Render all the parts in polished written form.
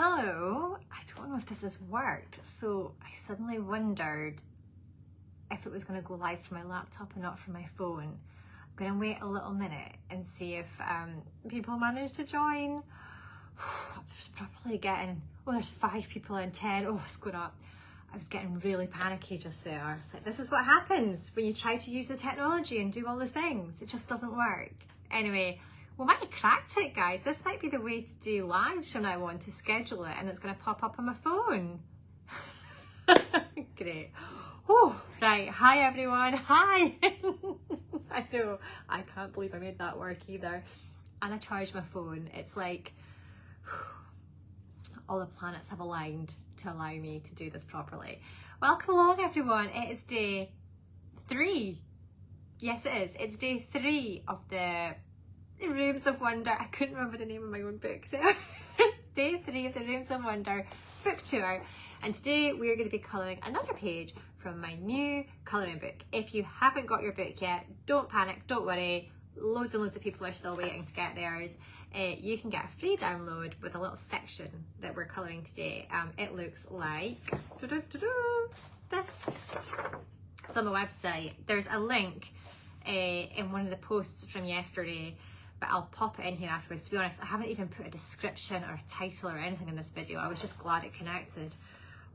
Hello, I don't know if this has worked, so I suddenly wondered if it was going to go live from my laptop and not from my phone. I'm going to wait a little minute and see if people manage to join. I was probably getting, oh, there's 5 people in 10, oh, it's going up. I was getting really panicky just there. It's like, this is what happens when you try to use the technology and do all the things. It just doesn't work. Anyway, we might have cracked it, guys. This might be the way to do lives from now on, to schedule it, and it's going to pop up on my phone. Great. Oh, right. Hi, everyone. Hi. I know. I can't believe I made that work either. And I charged my phone. It's like all the planets have aligned to allow me to do this properly. Welcome along, everyone. It is day 3. Yes, it is. It's day 3 of the Rooms of Wonder. I couldn't remember the name of my own book there. Day 3 of the Rooms of Wonder book tour. And today we're going to be colouring another page from my new colouring book. If you haven't got your book yet, don't panic, don't worry. Loads and loads of people are still waiting to get theirs. You can get a free download with a little section that we're colouring today. It looks like this. It's on my website. There's a link in one of the posts from yesterday, but I'll pop it in here afterwards. To be honest, I haven't even put a description or a title or anything in this video. I was just glad it connected.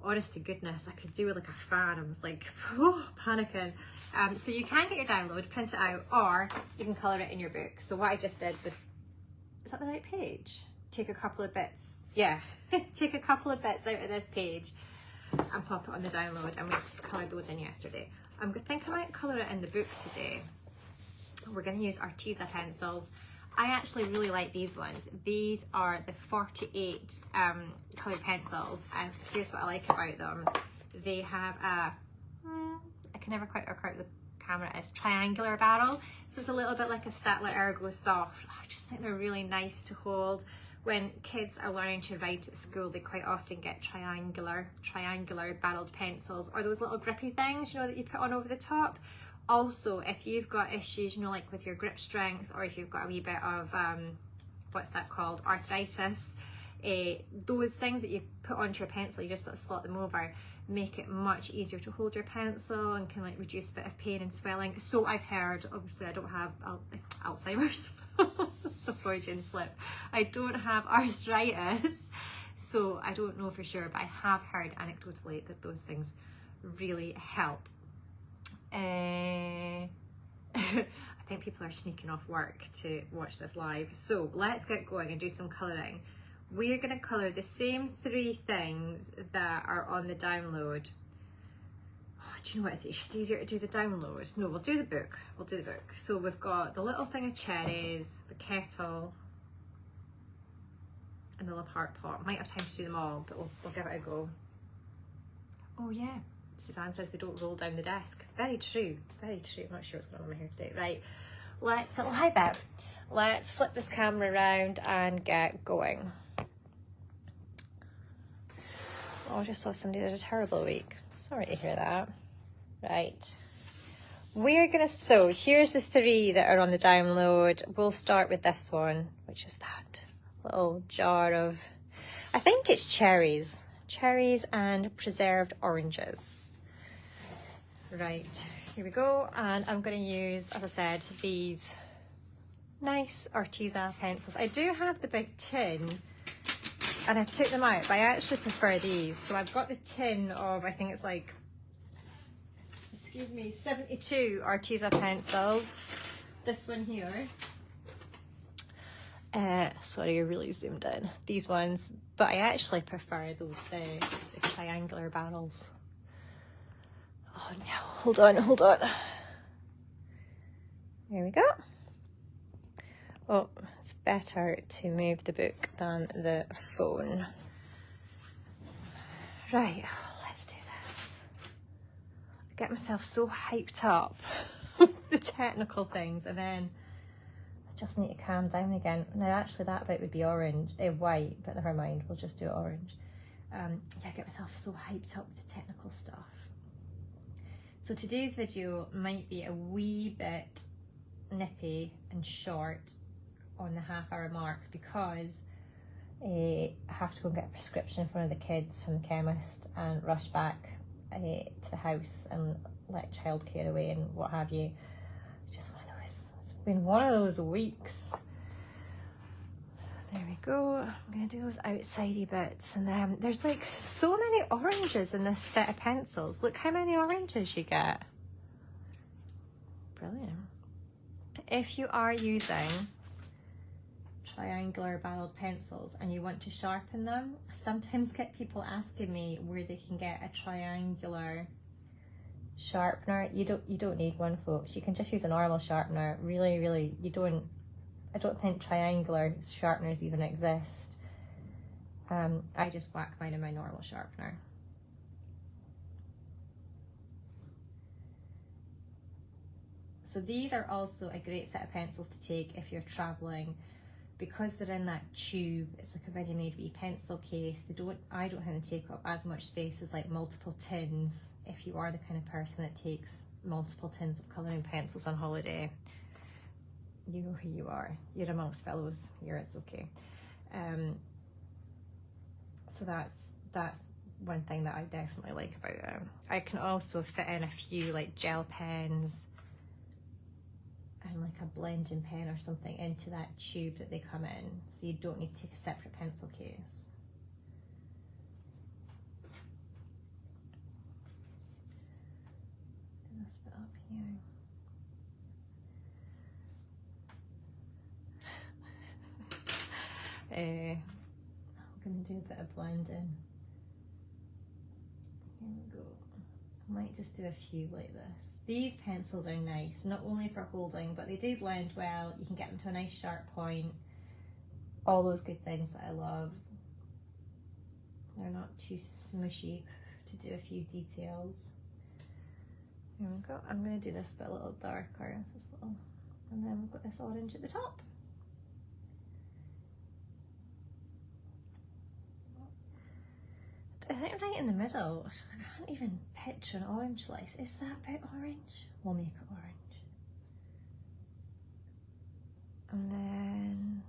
Honest to goodness, I could do with like a fan. I was like, oh, panicking. So you can get your download, print it out, or you can colour it in your book. So what I just did was, is that the right page? Take a couple of bits, yeah, take a couple of bits out of this page and pop it on the download, and we coloured those in yesterday. I think I might colour it in the book today. We're going to use Arteza pencils. I actually really like these ones. These are the 48 coloured pencils, and here's what I like about them. They have a, I can never quite work out the camera is, triangular barrel. So it's a little bit like a Statler Ergo Soft. I just think they're really nice to hold. When kids are learning to write at school, they quite often get triangular barreled pencils, or those little grippy things, you know, that you put on over the top. Also, if you've got issues, you know, like with your grip strength, or if you've got a wee bit of, what's that called, arthritis, those things that you put onto your pencil, you just sort of slot them over, make it much easier to hold your pencil and can like reduce a bit of pain and swelling. So I've heard, obviously I don't have Alzheimer's, it's a Freudian slip. I don't have arthritis, so I don't know for sure, but I have heard anecdotally that those things really help. I think people are sneaking off work to watch this live. So let's get going and do some colouring. We're going to colour the same 3 things that are on the download. Oh, do you know what? It's just easier to do the download. No, we'll do the book. We'll do the book. So we've got the little thing of cherries, the kettle, and the love heart pot. Might have time to do them all, but we'll give it a go. Oh yeah. Suzanne says they don't roll down the desk. Very true, very true. I'm not sure what's going on in my hair today. Right, let's, oh hi Bev. Let's flip this camera around and get going. Oh, I just saw somebody had a terrible week. Sorry to hear that. Right. We're gonna, so here's the 3 that are on the download. We'll start with this one, which is that little jar of, I think it's cherries. Cherries and preserved oranges. Right, here we go, and I'm going to use, as I said, these nice Arteza pencils. I do have the big tin, and I took them out, but I actually prefer these. So I've got the tin of, I think it's like, excuse me, 72 Arteza pencils. This one here. Sorry, I really zoomed in. These ones, but I actually prefer those, the triangular barrels. Oh no, hold on. There we go. Oh, it's better to move the book than the phone. Right, let's do this. I get myself so hyped up with the technical things, and then I just need to calm down again. Now actually that bit would be orange, white, but never mind, we'll just do it orange. Yeah, I get myself so hyped up with the technical stuff. So today's video might be a wee bit nippy and short on the half-hour mark, because have to go and get a prescription for one of the kids from the chemist and rush back to the house and let childcare away and what have you. Just one of those, it's been one of those weeks. There we go. I'm going to do those outsidey bits. And then there's like so many oranges in this set of pencils. Look how many oranges you get. Brilliant. If you are using triangular barreled pencils and you want to sharpen them, I sometimes get people asking me where they can get a triangular sharpener. You don't need one, folks. You can just use a normal sharpener. Really, I don't think triangular sharpeners even exist. I just whack mine in my normal sharpener. So these are also a great set of pencils to take if you're traveling, because they're in that tube. It's like a ready-made wee pencil case. I don't have to take up as much space as like multiple tins. If you are the kind of person that takes multiple tins of colouring pencils on holiday, you know who you are. You're amongst fellows here, it's okay. So that's one thing that I definitely like about it. I can also fit in a few like gel pens and like a blending pen or something into that tube that they come in, so you don't need to take a separate pencil case. Do this bit up here. I'm going to do a bit of blending. Here we go. I might just do a few like this. These pencils are nice, not only for holding, but they do blend well. You can get them to a nice sharp point. All those good things that I love. They're not too smushy to do a few details. Here we go. I'm going to do this bit a little darker. This little, and then we've got this orange at the top. I think right in the middle, I can't even picture an orange slice. Is that bit orange? We'll make it orange. And then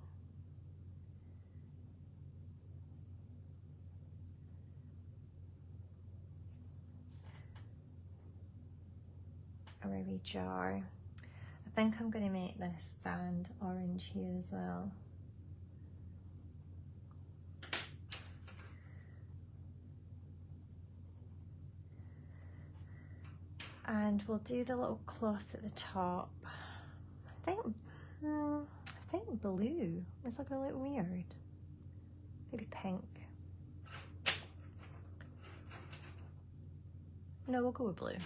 a wee jar. I think I'm going to make this band orange here as well. And we'll do the little cloth at the top. I think blue. It's looking a little weird. Maybe pink. No, we'll go with blue.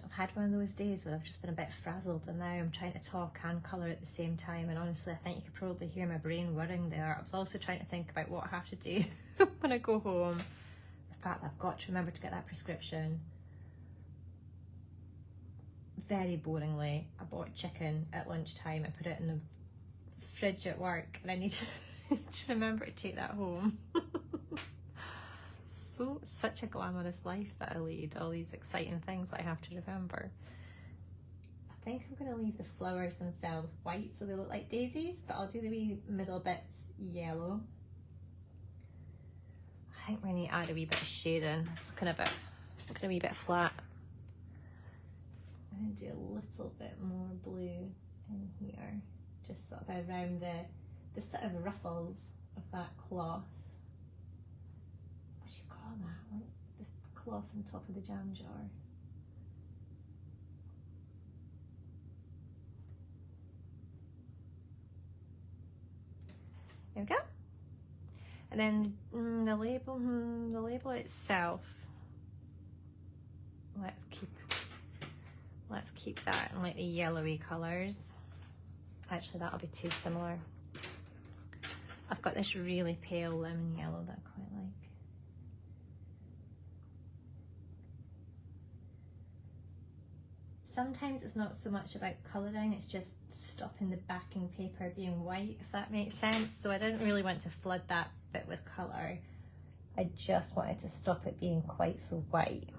I've had one of those days where I've just been a bit frazzled, and now I'm trying to talk and colour at the same time, and honestly I think you could probably hear my brain whirring there. I was also trying to think about what I have to do when I go home. The fact that I've got to remember to get that prescription. Very boringly, I bought chicken at lunchtime and put it in the fridge at work, and I need to remember to take that home. Such a glamorous life that I lead, all these exciting things that I have to remember. I think I'm going to leave the flowers themselves white so they look like daisies, but I'll do the wee middle bits yellow. I think we need to add a wee bit of shading. It's looking a wee bit flat. I'm going to do a little bit more blue in here, just sort of around the sort of ruffles of that cloth. What do you call that? Like the cloth on top of the jam jar. There we go. And then the label itself. Let's keep that in like the yellowy colours. Actually, that'll be too similar. I've got this really pale lemon yellow that I quite like. Sometimes it's not so much about colouring, it's just stopping the backing paper being white, if that makes sense. So I didn't really want to flood that bit with colour. I just wanted to stop it being quite so white.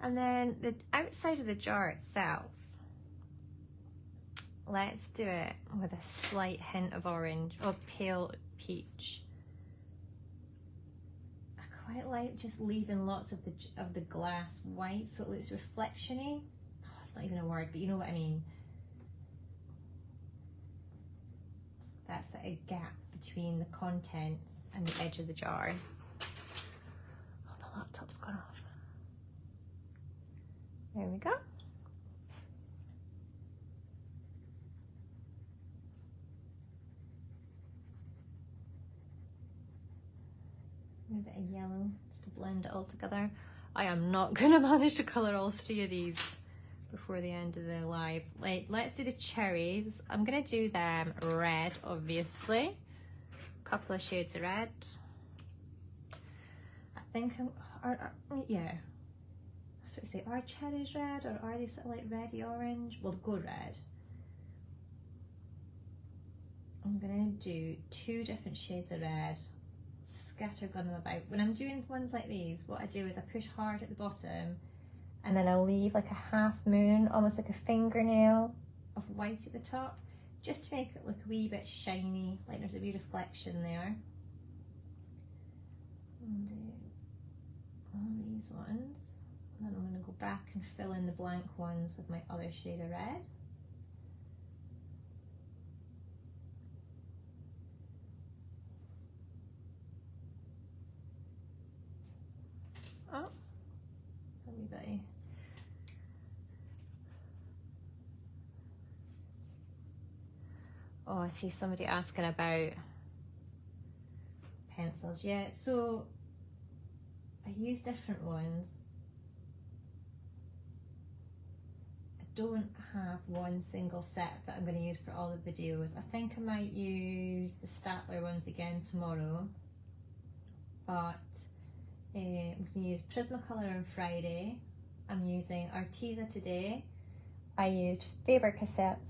And then the outside of the jar itself, let's do it with a slight hint of orange or pale peach. I quite like just leaving lots of the glass white so it looks reflection-y. Oh, it's not even a word, but you know what I mean. That's a gap between the contents and the edge of the jar. Oh, the laptop's gone off. There we go. A bit of yellow just to blend it all together. I am not going to manage to colour all three of these before the end of the live. Let's do the cherries. I'm going to do them red, obviously. A couple of shades of red. I think yeah. That's what I say. Are cherries red or are they sort of like reddy orange? Well, go red. I'm going to do 2 different shades of red. Scattergun them about. When I'm doing ones like these, what I do is I push hard at the bottom and then I'll leave like a half moon, almost like a fingernail of white at the top, just to make it look a wee bit shiny, like there's a wee reflection there. And do all these ones. And then I'm going to go back and fill in the blank ones with my other shade of red. Oh, so a wee bit. Oh, I see somebody asking about pencils. Yeah, so I use different ones. I don't have one single set that I'm going to use for all the videos. I think I might use the Statler ones again tomorrow, but I'm going to use Prismacolor on Friday. I'm using Arteza today. I used Faber-Castell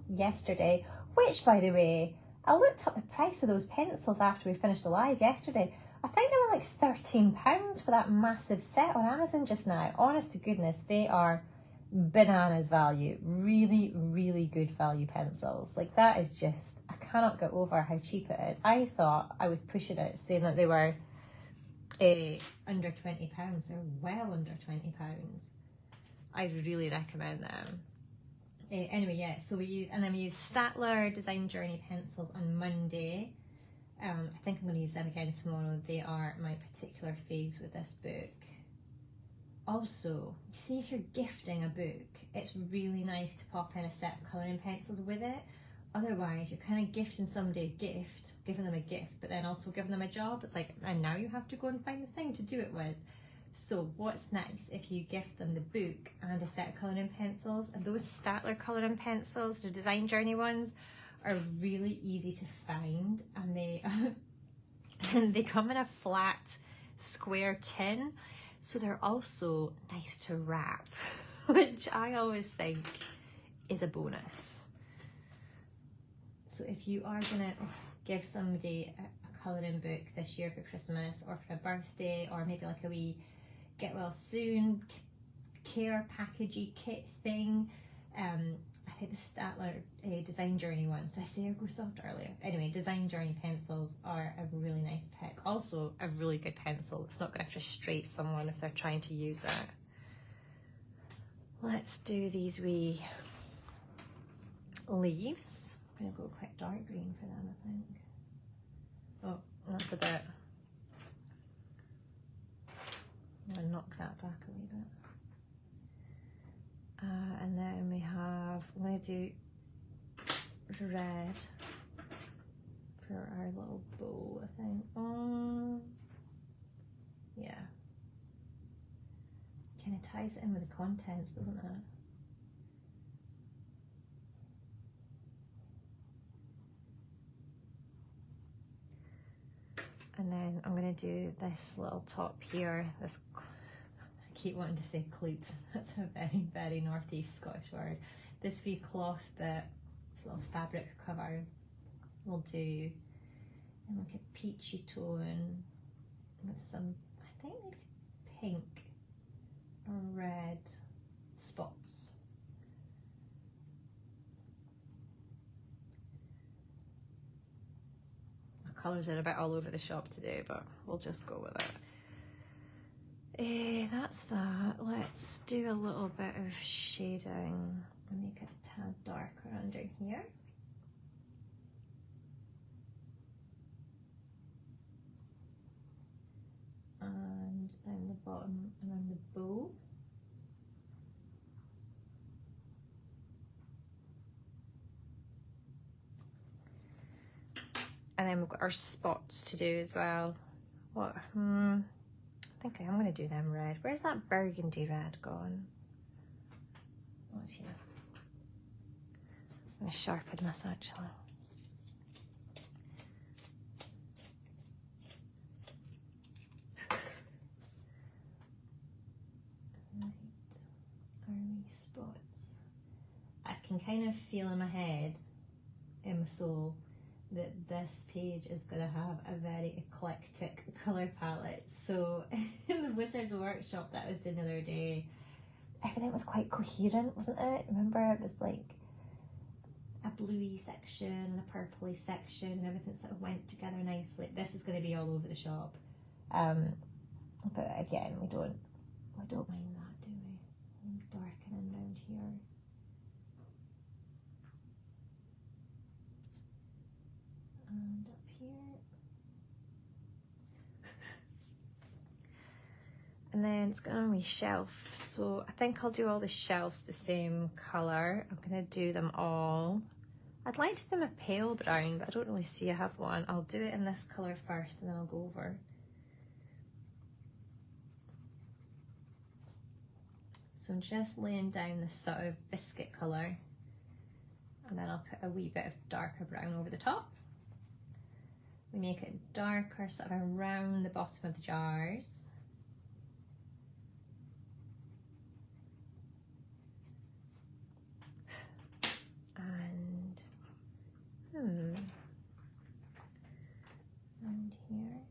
yesterday, which, by the way, I looked up the price of those pencils after we finished the live yesterday. I think they were like £13 for that massive set on Amazon just now. Honest to goodness, they are bananas value. Really, really good value pencils. Like, that is just, I cannot get over how cheap it is. I thought I was pushing it, saying that they were under £20. They're well under £20. I really recommend them. Anyway, yeah, so we use Statler Design Journey pencils on Monday. I think I'm going to use them again tomorrow. They are my particular faves with this book. Also, see, if you're gifting a book, it's really nice to pop in a set of colouring pencils with it. Otherwise, you're kind of gifting somebody a gift, giving them a gift, but then also giving them a job. It's like, and now you have to go and find the thing to do it with. So what's nice if you gift them the book and a set of colouring pencils, and those Statler colouring pencils, the Design Journey ones, are really easy to find, and they come in a flat square tin, so they're also nice to wrap, which I always think is a bonus. So if you are gonna give somebody a colouring book this year for Christmas or for a birthday, or maybe like a wee get well soon care packagey kit thing, I think the Statler Design Journey ones, did I say Ergo Soft earlier? Anyway, Design Journey pencils are a really nice pick. Also a really good pencil. It's not going to frustrate someone if they're trying to use it. Let's do these wee leaves. I'm going to go quite dark green for them, I think. Oh, that's a bit. I'm going to knock that back a wee bit. And then we have, I'm going to do red for our little bow, I think. Yeah. Kind of ties it in with the contents, doesn't it? And then I'm going to do this little top here, this, I keep wanting to say cleats, that's a very, very northeast Scottish word. This wee cloth bit, this little fabric cover, we'll do in like a peachy tone with some, I think maybe pink or red spots. My colours are a bit all over the shop today, but we'll just go with it. That's that. Let's do a little bit of shading and make it a tad darker under here. And down the bottom around the bow. And then we've got our spots to do as well. What? I think I am going to do them red. Where's that burgundy red gone? Oh, it's here. I'm going to sharpen this actually. Right, army spots. I can kind of feel in my head, in my soul, that this page is going to have a very eclectic colour palette. So in the Wizards Workshop that I was doing the other day, everything was quite coherent, wasn't it? Remember, it was like a bluey section and a purpley section and everything sort of went together nicely. This is going to be all over the shop. But again, we don't mind that, do we? I'm darkening around here. And up here. And then it's going to be shelf. So I think I'll do all the shelves the same colour. I'm going to do them all. I'd like to do them a pale brown, but I don't really see I have one. I'll do it in this colour first and then I'll go over. So I'm just laying down this sort of biscuit colour. And then I'll put a wee bit of darker brown over the top. We make it darker sort of around the bottom of the jars. And around here.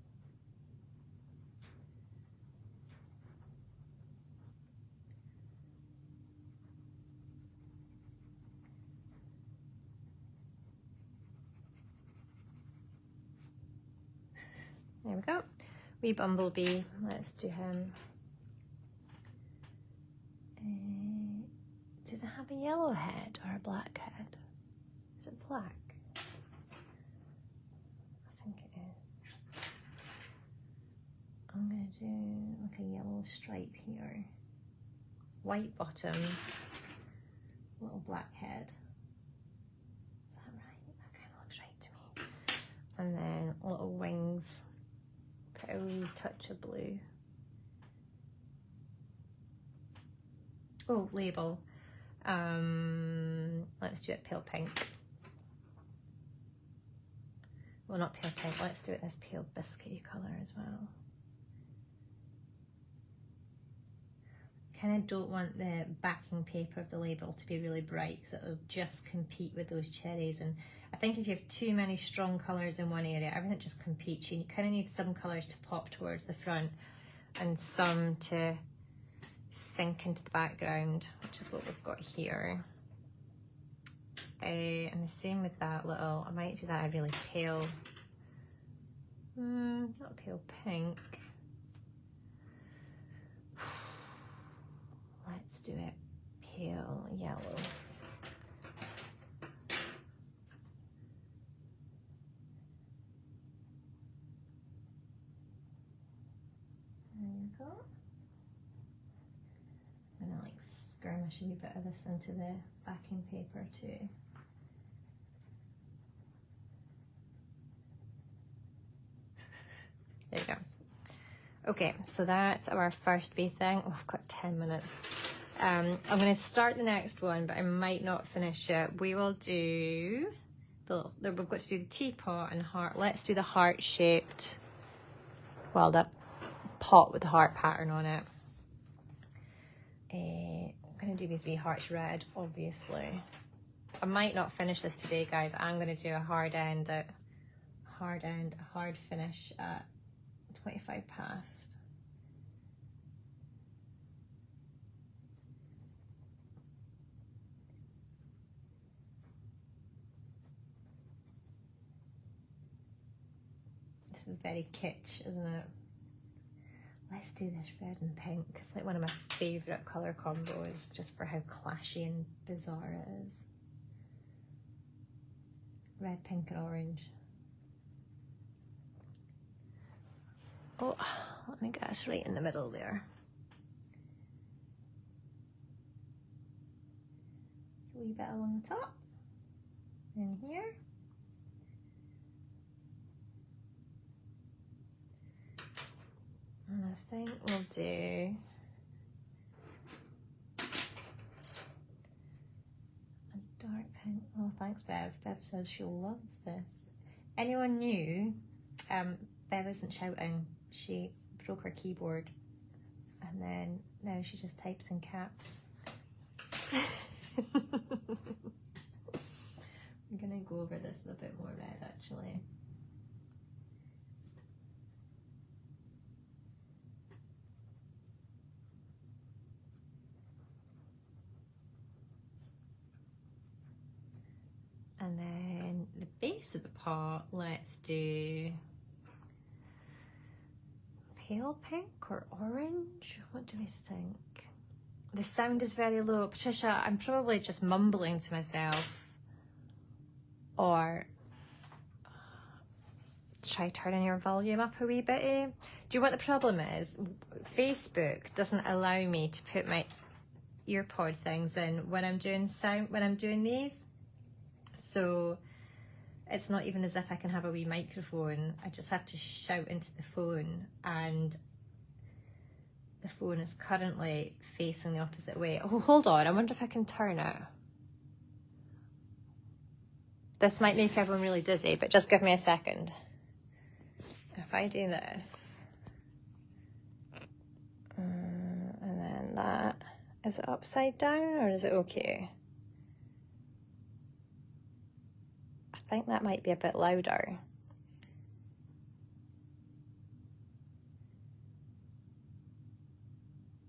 There we go. Wee bumblebee. Let's do him. Do they have a yellow head or a black head? Is it black? I think it is. I'm going to do like a yellow stripe here. White bottom, little black head. Is that right? That kind of looks right to me. And then little wings. Put a wee touch of blue. Oh, label. Let's do it pale pink. Well, not pale pink. Let's do it this pale biscuity colour as well. Kind of don't want the backing paper of the label to be really bright because it'll just compete with those cherries. And I think if you have too many strong colours in one area, everything just competes. You kind of need some colours to pop towards the front and some to sink into the background, which is what we've got here. And the same with that little, I might do that a really pale, not pale pink. Let's do it pale yellow. There you go. I'm gonna like skirmish a wee bit of this into the backing paper too. There you go. Okay, so that's our first wee thing. Oh, I've got 10 minutes. I'm going to start the next one, but I might not finish it. We will do we've got to do the teapot and heart. Let's do the heart-shaped, well, the pot with the heart pattern on it. I'm going to do these wee hearts red, obviously. I might not finish this today, guys. I'm going to do a hard hard finish at 25 past. This is very kitsch, isn't it? Let's do this red and pink. It's like one of my favourite colour combos, just for how clashy and bizarre it is. Red, pink and orange. Oh, let me guess, right in the middle there. It's a wee bit along the top. In here. And I think we'll do a dark pink. Oh, thanks, Bev. Bev says she loves this. Anyone new? Bev isn't shouting. She broke her keyboard, and then now she just types in caps. I'm gonna go over this with a bit more red, actually. And then the base of the pot, let's do pale pink or orange? What do we think? The sound is very low. Patricia, I'm probably just mumbling to myself. Or try turning your volume up a wee bit. Do you know what the problem is? Facebook doesn't allow me to put my earpod things in when I'm doing these. So it's not even as if I can have a wee microphone. I just have to shout into the phone, and the phone is currently facing the opposite way. Oh, hold on. I wonder if I can turn it. This might make everyone really dizzy, but just give me a second. If I do this, and then that, is it upside down or is it okay? I think that might be a bit louder.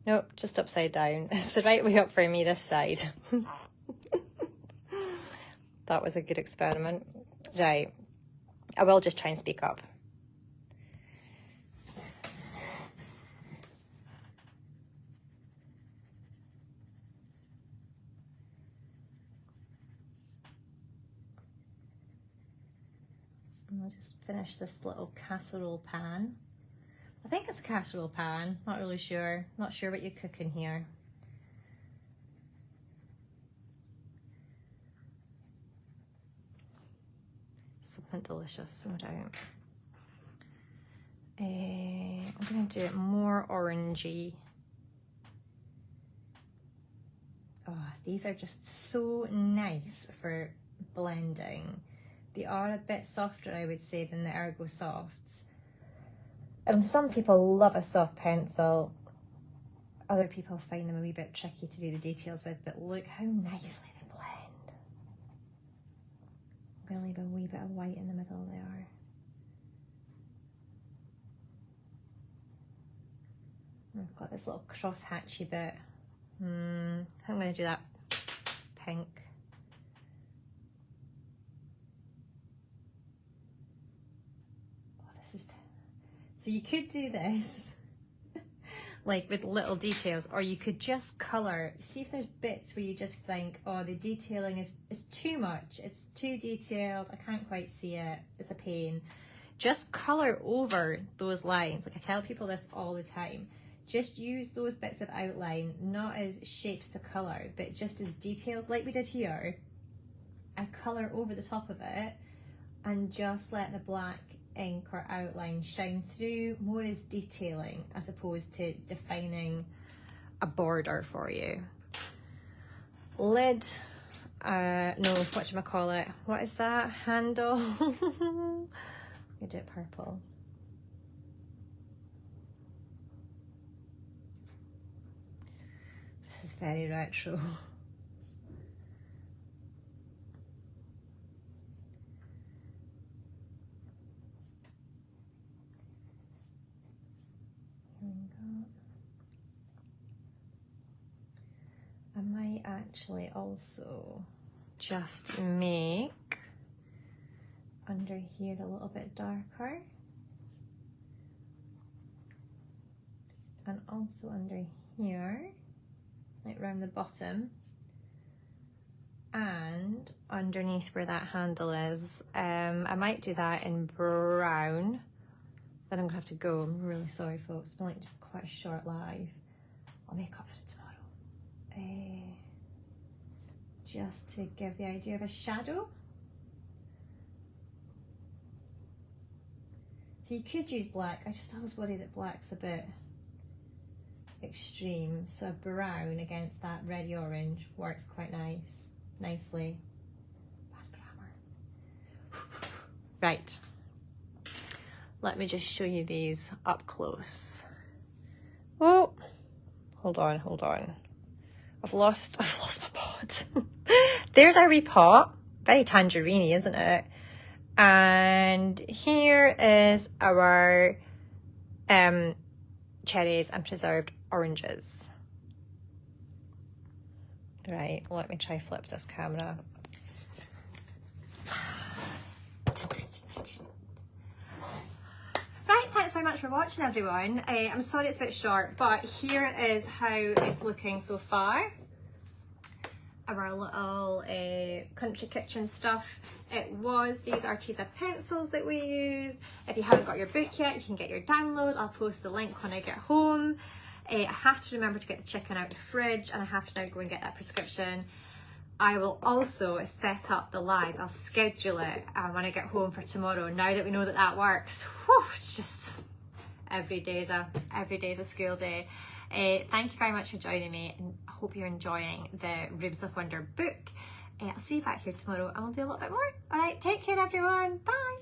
Nope, just upside down. It's the right way up for me this side. That was a good experiment. Right, I will just try and speak up. I'll just finish this little casserole pan. I think it's a casserole pan, not really sure. Not sure what you cook in here. Something delicious, no doubt. I'm going to do it more orangey. Oh, these are just so nice for blending. They are a bit softer, I would say, than the Ergo Softs. And some people love a soft pencil. Other people find them a wee bit tricky to do the details with, but look how nicely they blend. I'm going to leave a wee bit of white in the middle there. I've got this little cross-hatchy bit. I'm going to do that pink. So you could do this like with little details, or you could just colour. See if there's bits where you just think, oh, the detailing is too much, it's too detailed, I can't quite see it, it's a pain. Just colour over those lines. Like I tell people this all the time. Just use those bits of outline, not as shapes to colour, but just as details like we did here. I colour over the top of it and just let the black ink or outline shine through more as detailing as opposed to defining a border for you. Lid, no, whatchamacallit, what is that? Handle. I'm gonna do it purple. This is very retro. I might actually also just make under here a little bit darker. and also under here, like round the bottom, and underneath where that handle is. I might do that in brown. Then I'm gonna have to go. I'm really sorry, folks. It's been like quite a short live. I'll make up for it tomorrow. Just to give the idea of a shadow. So you could use black. I just always worry that black's a bit extreme. So brown against that reddy orange works quite nicely. Bad grammar. Right. Let me just show you these up close. Oh, hold on. I've lost my pot. There's our wee pot. Very tangerine-y, isn't it? And here is our cherries and preserved oranges. Right, let me try flip this camera. Right, thanks very much for watching, everyone. I'm sorry it's a bit short, but here is how it's looking so far. Our little country kitchen stuff. These Arteza pencils that we used. If you haven't got your book yet, you can get your download. I'll post the link when I get home. I have to remember to get the chicken out of the fridge, and I have to now go and get that prescription. I will also set up the live. I'll schedule it when I get home for tomorrow. Now that we know that that works, whew, it's just every day is a school day. Thank you very much for joining me, and I hope you're enjoying the Rooms of Wonder book. I'll see you back here tomorrow and we'll do a little bit more. All right, take care everyone. Bye.